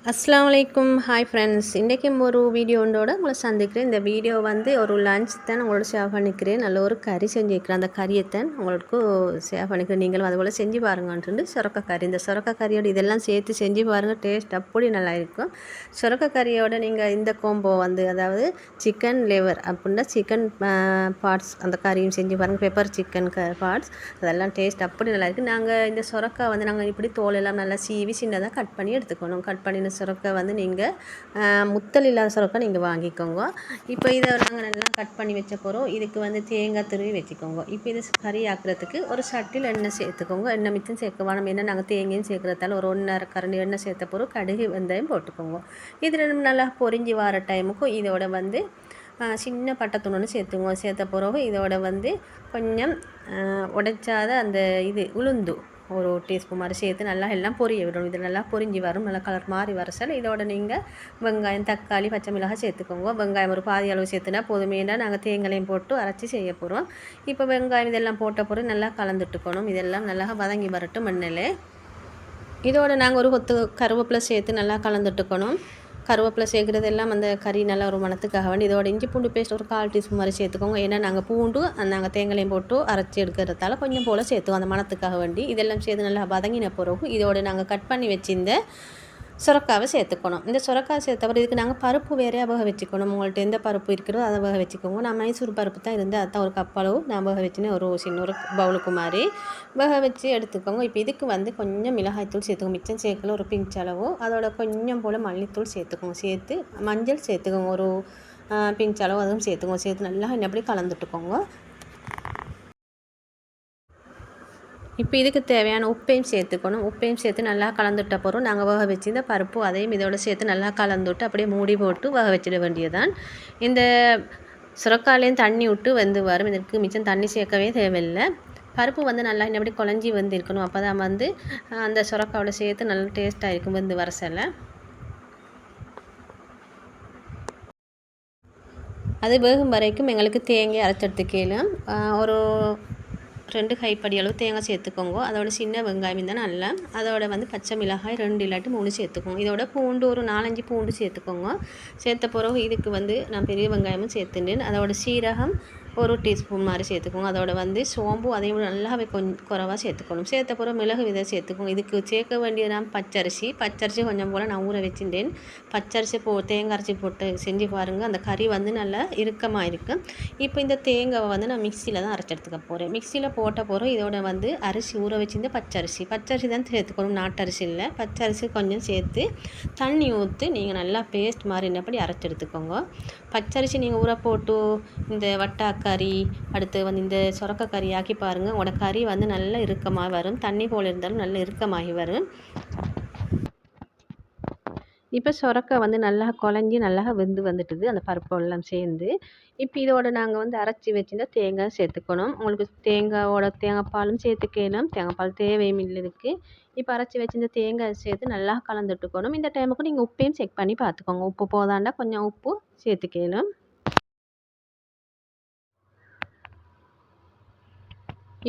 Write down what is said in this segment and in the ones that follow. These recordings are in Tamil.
அஸ்ஸலாமு அலைக்கும். ஹாய் ஃப்ரெண்ட்ஸ், இன்றைக்கும் ஒரு வீடியோண்டோட உங்களை சந்திக்கிறேன். இந்த வீடியோ வந்து ஒரு லஞ்ச் தான் உங்களோட ஷேர் பண்ணிக்கிறேன். நல்ல ஒரு கறி செஞ்சுருக்கிறேன். அந்த கறியைத்தான் உங்களுக்கு ஷேர் பண்ணிக்கிறேன். நீங்களும் அதுபோல் செஞ்சு பாருங்கன்ட்டு சுரக்க கறி, இந்த சுரக்க கறியோட இதெல்லாம் சேர்த்து செஞ்சு பாருங்கள். டேஸ்ட் அப்படி நல்லா இருக்கும். சுரக்க கறியோட நீங்கள் இந்த கோம்போ வந்து அதாவது சிக்கன் லிவர் அப்படின்னா சிக்கன் பார்ட்ஸ் அந்த கறியும் செஞ்சு பாருங்கள். பெப்பர் சிக்கன் பார்ட்ஸ் அதெல்லாம் டேஸ்ட் அப்படி நல்லா இருக்குது. நாங்கள் இந்த சுரக்கா வந்து நாங்கள் இப்படி தோல் எல்லாம் நல்லா சீவி சின்னதாக கட் பண்ணி எடுத்துக்கணும். கட் பண்ணி சுரக்கா வந்து நீங்கள் முத்தல் இல்லாத சுரக்கா நீங்கள் வாங்கிக்கோங்க. இப்போ இதை நாங்கள் நல்லா கட் பண்ணி வச்ச போகிறோம். இதுக்கு வந்து தேங்காய் துருவி வச்சுக்கோங்க. இப்போ இது கறி ஆக்குறதுக்கு ஒரு சட்டியில் எண்ணெய் சேர்த்துக்கோங்க. எண்ணெய் மிச்சம் சேர்க்க வேணும். என்ன நாங்கள் தேங்காயும் சேர்க்குறதால ஒரு 1.5 கரண்டி எண்ணெய் சேர்த்த போகிறோம். கடுகு வெந்தயம் போட்டுக்கோங்க. இது நல்லா பொரிஞ்சு வர டைமுக்கும் இதோட வந்து சின்ன பட்டைத்தூள் சேர்த்துங்க. சேர்த்த பிறகு இதோட வந்து கொஞ்சம் உடைச்சாத அந்த இது உளுந்து ஒரு டீஸ்பூன் மாதிரி சேர்த்து நல்லா எல்லாம் பொரிய விடணும். இது நல்லா பொரிஞ்சு வரும். நல்லா கலர் மாறி வர சார் இதோட நீங்கள் வெங்காயம் தக்காளி பச்சை மிளகாய் சேர்த்துக்கோங்க. வெங்காயம் ஒரு பாதி அளவு சேர்த்துனா போதுமேனா நாங்கள் தேங்காயும் போட்டு அரைச்சி செய்ய போகிறோம். இப்போ வெங்காயம் இதெல்லாம் போட்ட பிறகு நல்லா கலந்துட்டுக்கணும். இதெல்லாம் நல்லா வதங்கி வரட்டும் மண்ணில். இதோட நாங்கள் ஒரு கொத்து கருவேப்பிலை சேர்த்து நல்லா கலந்துட்டுக்கணும். கருவேப்பிலை சேர்க்குறது எல்லாம் அந்த கறி நல்லா ஒரு மணத்துக்காக வேண்டி இதோட இஞ்சி பூண்டு பேஸ்ட் ஒரு 1/4 டீஸ்பூன் மாதிரி சேர்த்துக்கோங்க. ஏன்னா நாங்கள் பூண்டு நாங்கள் தேங்காயும் போட்டு அரைச்சி எடுக்கிறதால கொஞ்சம் போல் சேர்த்துவோம் அந்த மணத்துக்காக வேண்டி. இதெல்லாம் சேர்த்து நல்லா வதங்கின பிறகு இதோட நாங்கள் கட் பண்ணி வச்சிருந்த சுரக்காவை சேர்த்துக்கணும். இந்த சுரக்காய் சேர்த்தப்பறம் இதுக்கு நாங்கள் பருப்பு வேறையாக வேக வச்சுக்கணும். உங்கள்கிட்ட எந்த பருப்பு இருக்கிறதோ அதை வேக வச்சுக்கோங்க. நான் மைசூர் பருப்பு தான் இருந்து அதுதான் ஒரு கப் அளவு நான் வேக வச்சுன்னு ஒரு சின்ன ஒரு பவுலுக்கு மாதிரி வேக வச்சு எடுத்துக்கோங்க. இப்போ இதுக்கு வந்து கொஞ்சம் மிளகாய்த்தூள் சேர்த்துக்கோங்க. மிச்சம் சேர்க்கல ஒரு பிஞ்ச் அளவு. அதோட கொஞ்சம் போல் மல்லித்தூள் சேர்த்துக்கோங்க. சேர்த்து மஞ்சள் சேர்த்துக்கோங்க ஒரு பிஞ்ச் அளவு அதுவும் சேர்த்துக்கோங்க. சேர்த்து நல்லா அப்படி கலந்துட்டுக்கோங்க. இப்போ இதுக்கு தேவையான உப்பையும் சேர்த்துக்கணும். உப்பையும் சேர்த்து நல்லா கலந்துட்ட போகிறோம். நாங்கள் வேக வச்சு இந்த பருப்பு அதையும் இதோடு சேர்த்து நல்லா கலந்துட்டு அப்படியே மூடி போட்டு வேக வச்சிட வேண்டியதுதான். இந்த சுரக்காலையும் தண்ணி விட்டு வெந்து வரும். இதற்கு மிச்சம் தண்ணி சேர்க்கவே தேவையில்லை. பருப்பு வந்து நல்லா இன்னபடி குழஞ்சி வந்து இருக்கணும். அப்போ தான் வந்து அந்த சுரக்காவோட சேர்த்து நல்லா டேஸ்ட்டாக இருக்கும் வெந்து வர சில. அது வேகும் வரைக்கும் எங்களுக்கு தேங்காய் அரைச்செடுத்துக்கலாம். ஒரு 2 கைப்படி அளவு தேங்காய் சேர்த்துக்கோங்க. அதோட சின்ன வெங்காயம் தான் நல்லா. அதோட வந்து பச்சை மிளகாய் 2 இல்லாட்டி 3 சேர்த்துக்கோங்க. இதோட பூண்டு ஒரு 4-5 பூண்டு சேர்த்துக்கோங்க. சேர்த்த பிறகு இதுக்கு வந்து நான் பெரிய வெங்காயமும் சேர்த்துட்டேன். அதோட சீரகம் ஒரு டீஸ்பூன் மாதிரி சேர்த்துக்கோங்க. அதோட வந்து சோம்பு அதையும் நல்லாவே கொஞ்சம் குறைவாக சேர்த்துக்கணும். சேர்த்த பிறகு மிளகு விதை சேர்த்துக்கோங்க. இதுக்கு சேர்க்க வேண்டியது நான் பச்சரிசி கொஞ்சம் போல் நான் ஊற வச்சுட்டேன். பச்சரிசி தேங்காய் அரைச்சி போட்டு செஞ்சு பாருங்கள். அந்த கறி வந்து நல்லா இறுக்கமாக இருக்கும். இப்போ இந்த தேங்காவை வந்து நான் மிக்சியில் தான் அரைச்சி எடுத்துக்க போகிறேன். மிக்சியில் போட்ட பிறகு இதோட வந்து அரிசி ஊற வச்சிருந்த பச்சரிசி தான் சேர்த்துக்கணும். நாட்டரிசி இல்லை, பச்சரிசி கொஞ்சம் சேர்த்து தண்ணி ஊற்றி நீங்கள் நல்லா பேஸ்ட் மாதிரி என்னப்படி அரைச்சி எடுத்துக்கோங்க. பச்சரிசி நீங்கள் ஊற போட்டு இந்த வட்டாக்கறி அடுத்து வந்து இந்த சுரக்க கறி ஆக்கி பாருங்கள். உங்களோட கறி வந்து நல்லா இறுக்கமாக வரும். தண்ணி போல் இருந்தாலும் நல்லா இறுக்கமாகி வரும். இப்போ சுரக்கா வந்து நல்லா குழஞ்சி நல்லா வெந்து வந்துட்டுது அந்த பருப்பு எல்லாம் சேர்ந்து. இப்போ இதோட நாங்கள் வந்து அரைச்சி வச்சிருந்த தேங்காய் சேர்த்துக்கணும். உங்களுக்கு தேங்காய் பாலும் சேர்த்துக்கலாம். தேங்காய் பால் தேவையும் இல்லை இதுக்கு. இப்போ அரைச்சி வச்சிருந்த தேங்காய் சேர்த்து நல்லா கலந்துட்டுக்கணும். இந்த டைமுக்கு நீங்கள் உப்பையும் செக் பண்ணி பார்த்துக்கோங்க. உப்பு போதாண்டா கொஞ்சம் உப்பு சேர்த்துக்கலாம்.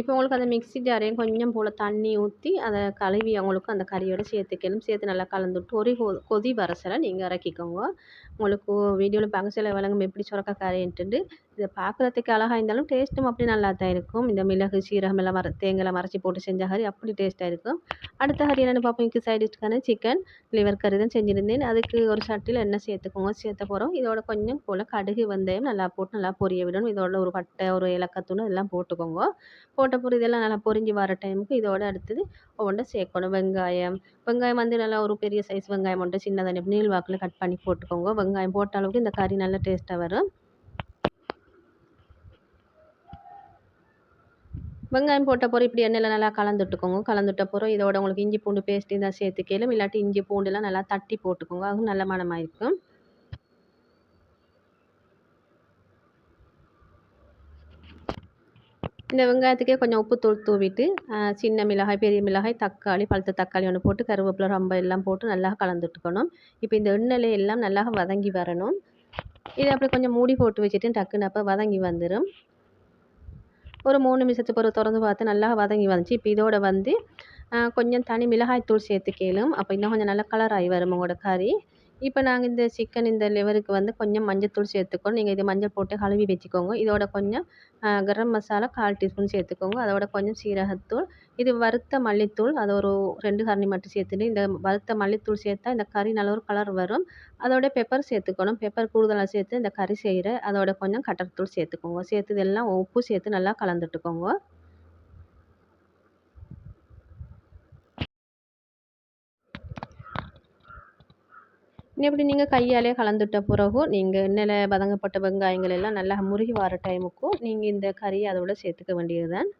இப்போ உங்களுக்கு அந்த மிக்ஸி ஜாரையும் கொஞ்சம் போல் தண்ணி ஊற்றி அதை கழுவி அவங்களுக்கு அந்த கறியோடு சேர்த்துக்கணும். சேர்த்து நல்லா கலந்துவிட்டு ஒரு கொதி வர சில நீங்கள் இறக்கிக்கோங்க. உங்களுக்கு வீடியோவில் பார்க்க சில விளங்கும் எப்படி சுரக்கா கறின்ட்டு. இதை பார்க்குறதுக்கு அழகாக இருந்தாலும் டேஸ்ட்டும் அப்படி நல்லா தான் இருக்கும். இந்த மிளகு சீரகம் எல்லாம் தேங்காய் மறைச்சி போட்டு செஞ்ச கறி அப்படி டேஸ்ட்டாக இருக்கும். அடுத்த கறி என்னென்னு பார்ப்போம். இதுக்கு சைட் டிஷ்க்கான சிக்கன் லிவர் கறி தான் செஞ்சுருந்தேன். அதுக்கு ஒரு சட்டியில் எண்ணெய் சேர்த்துக்கோங்க. சேர்த்த போகிறோம். இதோட கொஞ்சம் போல் கடுகு வெந்தயம் நல்லா போட்டு நல்லா பொரிய விடணும். இதோட ஒரு பட்டை ஒரு ஏலக்காய் எல்லாம் போட்டுக்கோங்க. போட்ட பிறகு இதெல்லாம் நல்லா பொரிஞ்சு வர டைமுக்கு இதோட அடுத்தது ஒவ்வொன்றை சேர்க்கணும். வெங்காயம் வந்து நல்லா ஒரு பெரிய சைஸ் வெங்காயம் மட்டும் சின்னதாக நீள் வாக்கில் கட் பண்ணி போட்டுக்கோங்க. வெங்காயம் போட்ட அளவுக்கு இந்த கறி நல்லா டேஸ்ட்டாக வரும். வெங்காயம் போட்ட பிறகு இப்படி எண்ணெயில் நல்லா கலந்துட்டுக்கோங்க. கலந்துட்ட பிறகு இதோட உங்களுக்கு இஞ்சி பூண்டு பேஸ்ட் இருந்தால் சேர்த்துக்கலாம். இல்லாட்டி இஞ்சி பூண்டுலாம் நல்லா தட்டி போட்டுக்கோங்க. அதுவும் நல்ல மணமாக இருக்கும். இந்த வெங்காயத்துக்கே கொஞ்சம் உப்பு தூவிட்டு சின்ன மிளகாய் பெரிய மிளகாய் தக்காளி பழுத்த தக்காளி ஒன்று போட்டு கருவேப்பிலை ரொம்ப எல்லாம் போட்டு நல்லா கலந்துட்டுக்கணும். இப்போ இந்த எண்ணெயில் எல்லாம் நல்லா வதங்கி வரணும். இதை அப்படி கொஞ்சம் மூடி போட்டு வச்சுட்டு டக்குன்னு அப்போ வதங்கி வந்துடும். ஒரு 3 நிமிஷத்துக்கு ஒரு திறந்து பார்த்து நல்லா வதங்கி வந்துச்சு. இப்போ இதோட வந்து கொஞ்சம் தனி மிளகாய் தூள் சேர்த்துக்கலும். அப்போ இன்னும் கொஞ்சம் நல்லா கலர் ஆகி வரும் உங்களோட கறி. இப்போ நாங்கள் இந்த சிக்கன் இந்த லிவருக்கு வந்து கொஞ்சம் மஞ்சத்தூள் சேர்த்துக்கணும். நீங்கள் இது மஞ்சள் போட்டு கழுவி வச்சுக்கோங்க. இதோட கொஞ்சம் கரம் மசாலா 1/4 டீஸ்பூன் சேர்த்துக்கோங்க. அதோட கொஞ்சம் சீரகத்தூள், இது வறுத்த மல்லித்தூள், அது ஒரு 2 கரண்டி மட்டும் சேர்த்துட்டு, இந்த வறுத்த மல்லித்தூள் சேர்த்தா இந்த கறி நல்ல ஒரு கலர் வரும். அதோட பெப்பர் சேர்த்துக்கணும். பெப்பர் கூடுதலா சேர்த்து இந்த கறி செய்கிற அதோட கொஞ்சம் கட்டர்த்தூள் சேர்த்துக்கோங்க. சேர்த்து இதெல்லாம் உப்பு சேர்த்து நல்லா கலந்துட்டுக்கோங்க. இப்படி நீங்கள் கையாலே கலந்துட்ட பிறகு நீங்கள் எண்ணெயில் வதங்கப்பட்ட வெங்காயங்கள் எல்லாம் நல்லா முருகி வர டைமுக்கும் நீங்கள் இந்த கறியை அதோட சேர்த்துக்க வேண்டியது தான்.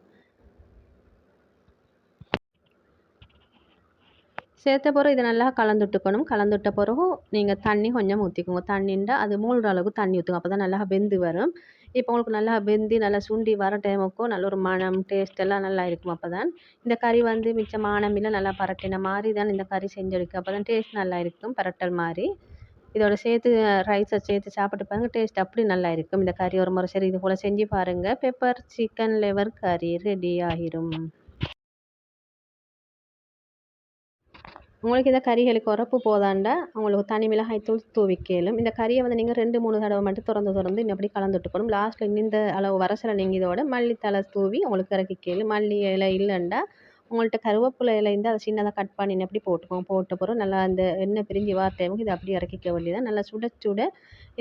சேர்த்த பிறகு இதை நல்லா கலந்துட்டுக்கணும். கலந்துட்ட பிறகு நீங்கள் தண்ணி கொஞ்சம் ஊற்றிக்கோங்க. தண்ணிண்டா அது மூழ்கிற அளவுக்கு தண்ணி ஊற்றுங்க. அப்போ தான் நல்லா வெந்து வரும். இப்போ உங்களுக்கு நல்லா வெந்து நல்லா சுண்டி வர டைமுக்கும் நல்ல ஒரு மணம் டேஸ்ட் எல்லாம் நல்லா இருக்கும். அப்போ தான் இந்த கறி வந்து மிச்சம் மானமில்லை நல்லா பரட்டின மாதிரி தான் இந்த கறி செஞ்செடுக்கும். அப்போ தான் டேஸ்ட் நல்லா இருக்கும் பரட்டல் மாதிரி. இதோட சேர்த்து ரைஸை சேர்த்து சாப்பிட்டு பாருங்கள். டேஸ்ட் அப்படி நல்லா இருக்கும். இந்த கறி ஒரு முறை சரி இது போல் செஞ்சு பாருங்கள். பெப்பர் சிக்கன் லிவர் கறி ரெடி ஆகிரும். உங்களுக்கு இந்த கறிகளுக்கு உரப்பு போதாண்டா உங்களுக்கு தனி மிளகாய் தூள் தூவிக்கலும். இந்த கறியை வந்து நீங்கள் 2-3 தடவை மட்டும் திறந்து இன்னும் அப்படி கலந்துட்டுக்கணும். லாஸ்ட்டில் இந்த அளவு வரசில் நீங்கள் இதோட மல்லித்தலை தூவி உங்களுக்கு இறக்கிக்கலும். மல்லி இலை இல்லைண்டா உங்கள்கிட்ட கருவேப்பிலை இலை இருந்தால் அதை சின்னதாக கட் பண்ணி அப்படி போட்டுக்கோங்க. போட்ட பிறகு நல்லா அந்த எண்ணெய் பிரிஞ்சு வர டைமுக்கு இதை அப்படியே இறக்கிக்க வேண்டியதான். நல்லா சுட சுட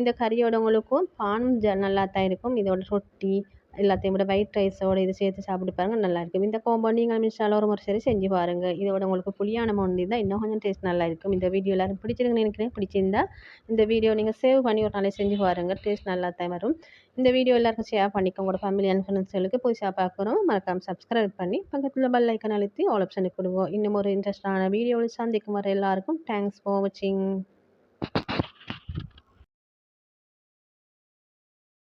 இந்த கறியோட உங்களுக்கும் பானும் நல்லா தான் இருக்கும். இதோட ரொட்டி எல்லாத்தையும் விட ஒயிட் ரைஸோட இது சேர்த்து சாப்பிட்டு பாருங்க நல்லாயிருக்கும். இந்த காம்போ நீங்கள் மின்சால ஒரு முறை சரி செஞ்சு பாருங்கள். இதோட உங்களுக்கு புளியான மொண்டி தான் இன்னும் கொஞ்சம் டேஸ்ட் நல்லாயிருக்கும். இந்த வீடியோ எல்லாரும் பிடிச்சிருக்குன்னு நினைக்கிறேன். பிடிச்சிருந்தா இந்த வீடியோ நீங்கள் சேவ் பண்ணி ஒரு நாளை செஞ்சு பாருங்கள். டேஸ்ட் நல்லா தான் வரும். இந்த வீடியோ எல்லாருக்கும் ஷேர் பண்ணிக்கோங்க. உங்களோட ஃபேமிலி அண்ட் ஃப்ரெண்ட்ஸ்களுக்கு புதுசாக பார்க்குறோம் மறக்காமல் சப்ஸ்கிரைப் பண்ணி பக்கத்தில் பெல் ஐக்கன் அழுத்தி ஆல் ஆப்ஷனுக்கு கொடுவோம். இன்னும் ஒரு இன்ட்ரெஸ்டான வீடியோவில் சந்திக்கும் வரை எல்லாருக்கும் தேங்க்ஸ் ஃபார் வாட்சிங்.